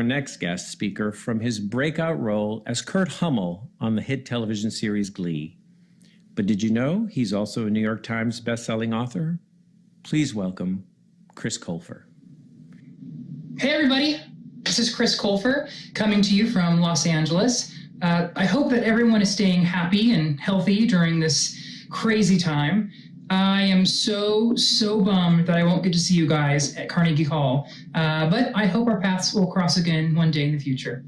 our next guest speaker from his breakout role as Kurt Hummel on the hit television series Glee. But did you know he's also a New York Times bestselling author? Please welcome Chris Colfer. Hey everybody, this is Chris Colfer coming to you from Los Angeles. I hope that everyone is staying happy and healthy during this crazy time. I am so bummed that I won't get to see you guys at Carnegie Hall, but I hope our paths will cross again one day in the future.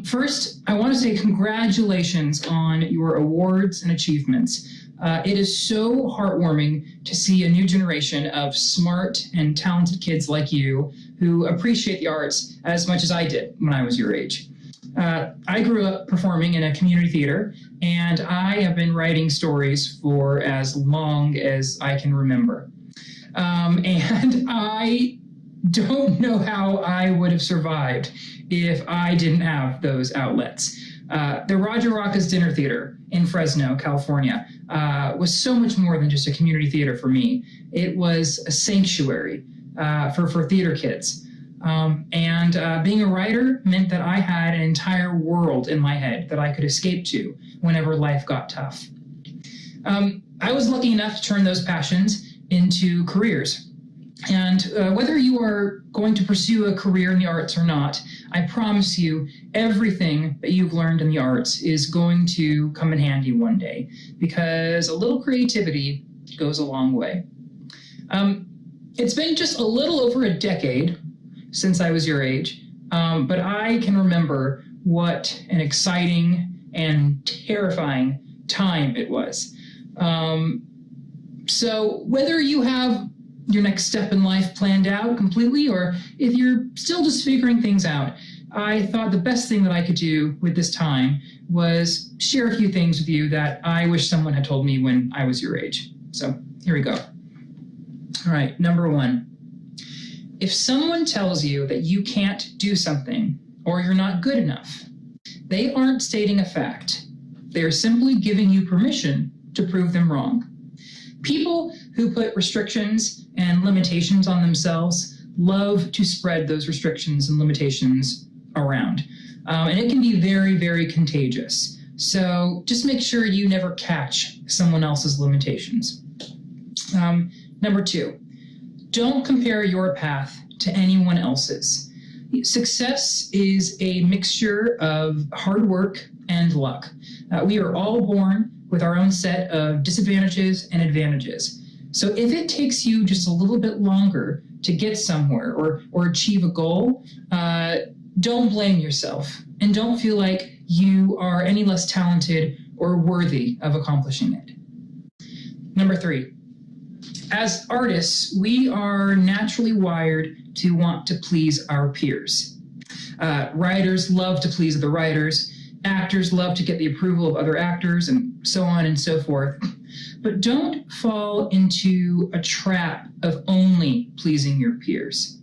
First, I want to say congratulations on your awards and achievements. It is so heartwarming to see a new generation of smart and talented kids like you who appreciate the arts as much as I did when I was your age. I grew up performing in a community theater, and I have been writing stories for as long as I can remember. And I don't know how I would have survived if I didn't have those outlets. The Roger Rocca's Dinner Theater in Fresno, California, was so much more than just a community theater for me. It was a sanctuary for theater kids. And being a writer meant that I had an entire world in my head that I could escape to whenever life got tough. I was lucky enough to turn those passions into careers. And whether you are going to pursue a career in the arts or not, I promise you everything that you've learned in the arts is going to come in handy one day, because a little creativity goes a long way. It's been just a little over a decade since I was your age, but I can remember what an exciting and terrifying time it was. So whether you have your next step in life planned out completely, or if you're still just figuring things out, I thought the best thing that I could do with this time was share a few things with you that I wish someone had told me when I was your age. So here we go. All right, number one. If someone tells you that you can't do something or you're not good enough, they aren't stating a fact. They are simply giving you permission to prove them wrong. People who put restrictions and limitations on themselves love to spread those restrictions and limitations around. And it can be very, very contagious. So just make sure you never catch someone else's limitations. Number two. Don't compare your path to anyone else's. Success is a mixture of hard work and luck. We are all born with our own set of disadvantages and advantages. So if it takes you just a little bit longer to get somewhere or achieve a goal, don't blame yourself and don't feel like you are any less talented or worthy of accomplishing it. Number three. As artists, we are naturally wired to want to please our peers. Writers love to please other writers. Actors love to get the approval of other actors, and so on and so forth. But don't fall into a trap of only pleasing your peers.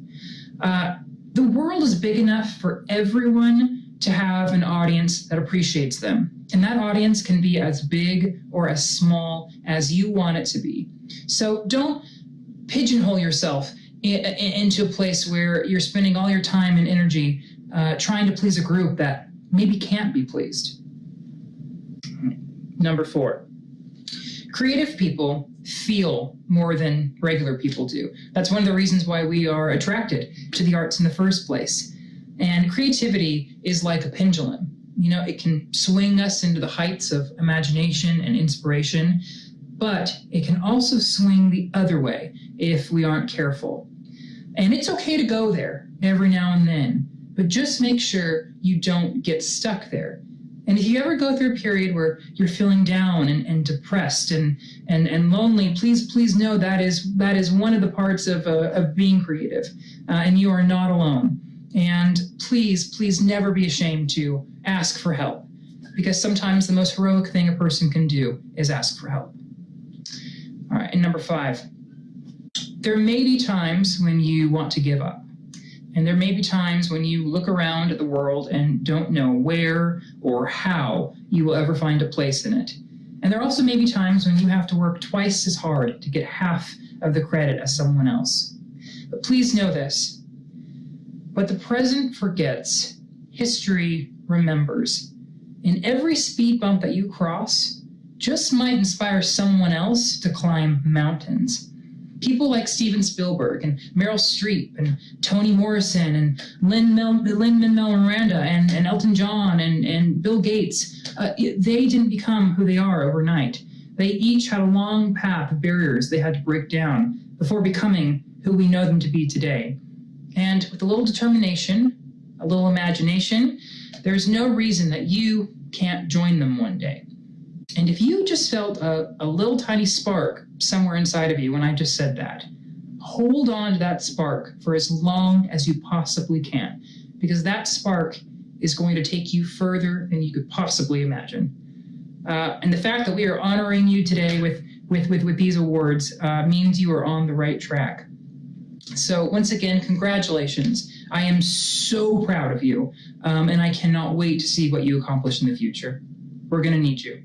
The world is big enough for everyone to have an audience that appreciates them. And that audience can be as big or as small as you want it to be. So don't pigeonhole yourself into a place where you're spending all your time and energy trying to please a group that maybe can't be pleased. Number four, creative people feel more than regular people do. That's one of the reasons why we are attracted to the arts in the first place. And creativity is like a pendulum. You know, it can swing us into the heights of imagination and inspiration, but it can also swing the other way if we aren't careful. And it's okay to go there every now and then, but just make sure you don't get stuck there. And if you ever go through a period where you're feeling down and depressed and lonely, please know that is one of the parts of being creative, and you are not alone. And please never be ashamed to ask for help, because sometimes the most heroic thing a person can do is ask for help. All right, and number five, there may be times when you want to give up. And there may be times when you look around at the world and don't know where or how you will ever find a place in it. And there also may be times when you have to work twice as hard to get half of the credit as someone else. But please know this. What the present forgets, history remembers. And every speed bump that you cross just might inspire someone else to climb mountains. People like Steven Spielberg and Meryl Streep and Toni Morrison and Lin-Manuel Miranda and Elton John and Bill Gates, they didn't become who they are overnight. They each had a long path of barriers they had to break down before becoming who we know them to be today. And with a little determination, a little imagination, there's no reason that you can't join them one day. And if you just felt a little tiny spark somewhere inside of you when I just said that, hold on to that spark for as long as you possibly can, because that spark is going to take you further than you could possibly imagine. And the fact that we are honoring you today with these awards means you are on the right track. So once again, congratulations. I am so proud of you, and I cannot wait to see what you accomplish in the future. We're going to need you.